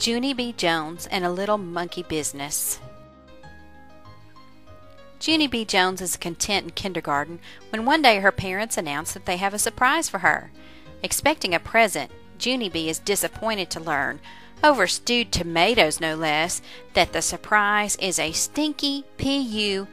Junie B. Jones and a Little Monkey Business. Junie B. Jones is content in kindergarten when one day her parents announce that they have a surprise for her. Expecting a present, Junie B. is disappointed to learn, over stewed tomatoes no less, that the surprise is a stinky P-U-B-A-B-Y.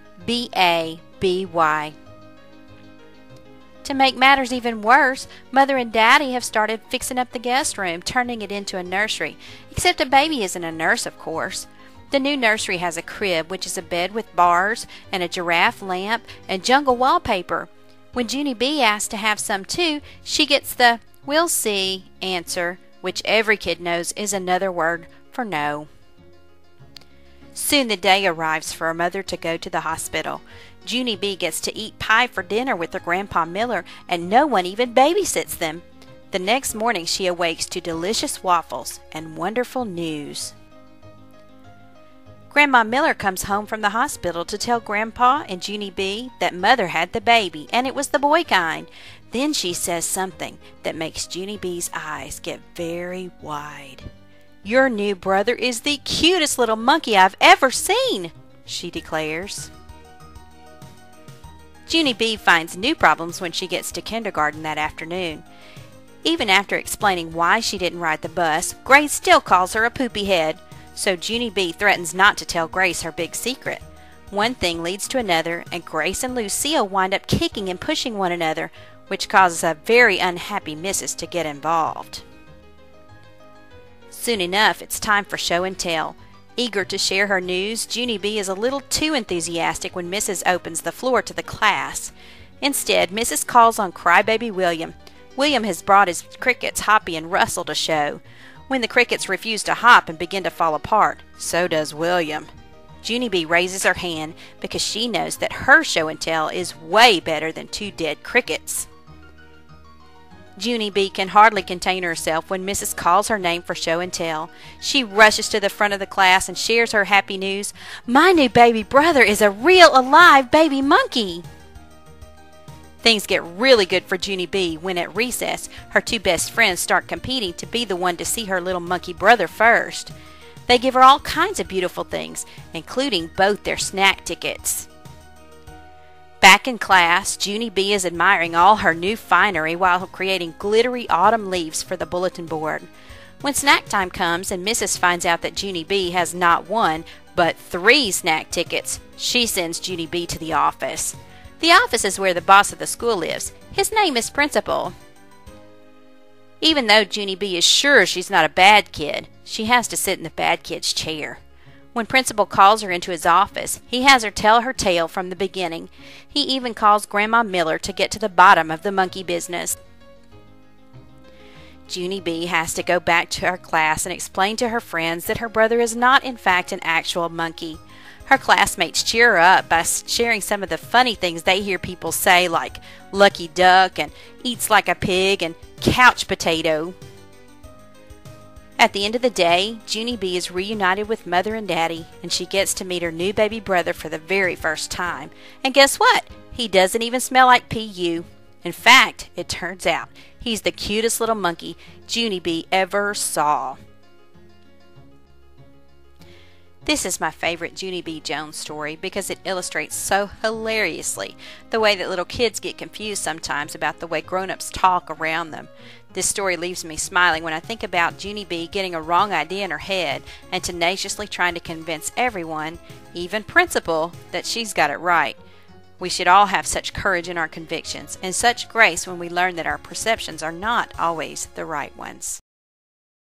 To make matters even worse, Mother and Daddy have started fixing up the guest room, turning it into a nursery, except a baby isn't a nurse, of course. The new nursery has a crib, which is a bed with bars and a giraffe lamp and jungle wallpaper. When Junie B. asks to have some too, she gets the "we'll see" answer, which every kid knows is another word for no. Soon the day arrives for her mother to go to the hospital. Junie B. gets to eat pie for dinner with her Grandpa Miller, and no one even babysits them. The next morning she awakes to delicious waffles and wonderful news. Grandma Miller comes home from the hospital to tell Grandpa and Junie B. that Mother had the baby, and it was the boy kind. Then she says something that makes Junie B.'s eyes get very wide. "Your new brother is the cutest little monkey I've ever seen," she declares. Junie B. finds new problems when she gets to kindergarten that afternoon. Even after explaining why she didn't ride the bus, Grace still calls her a poopy head. So Junie B. threatens not to tell Grace her big secret. One thing leads to another, and Grace and Lucille wind up kicking and pushing one another, which causes a very unhappy Mrs. to get involved. Soon enough, it's time for show and tell. Eager to share her news, Junie B. is a little too enthusiastic when Mrs. opens the floor to the class. Instead, Mrs. calls on crybaby William. William has brought his crickets Hoppy and Russell to show. When the crickets refuse to hop and begin to fall apart, so does William. Junie B. raises her hand because she knows that her show and tell is way better than two dead crickets. Junie B. can hardly contain herself when Mrs. calls her name for show and tell. She rushes to the front of the class and shares her happy news. "My new baby brother is a real alive baby monkey!" Things get really good for Junie B. when at recess her two best friends start competing to be the one to see her little monkey brother first. They give her all kinds of beautiful things, including both their snack tickets. Back in class, Junie B. is admiring all her new finery while creating glittery autumn leaves for the bulletin board. When snack time comes and Mrs. finds out that Junie B. has not one, but 3 snack tickets, she sends Junie B. to the office. The office is where the boss of the school lives. His name is Principal. Even though Junie B. is sure she's not a bad kid, she has to sit in the bad kid's chair. When Principal calls her into his office, he has her tell her tale from the beginning. He even calls Grandma Miller to get to the bottom of the monkey business. Junie B. has to go back to her class and explain to her friends that her brother is not in fact an actual monkey. Her classmates cheer her up by sharing some of the funny things they hear people say, like lucky duck and eats like a pig and couch potato. At the end of the day, Junie B. is reunited with Mother and Daddy, and she gets to meet her new baby brother for the very first time. And guess what? He doesn't even smell like P.U. In fact, it turns out he's the cutest little monkey Junie B. ever saw. This is my favorite Junie B. Jones story because it illustrates so hilariously the way that little kids get confused sometimes about the way grown-ups talk around them. This story leaves me smiling when I think about Junie B. getting a wrong idea in her head and tenaciously trying to convince everyone, even Principal, that she's got it right. We should all have such courage in our convictions and such grace when we learn that our perceptions are not always the right ones.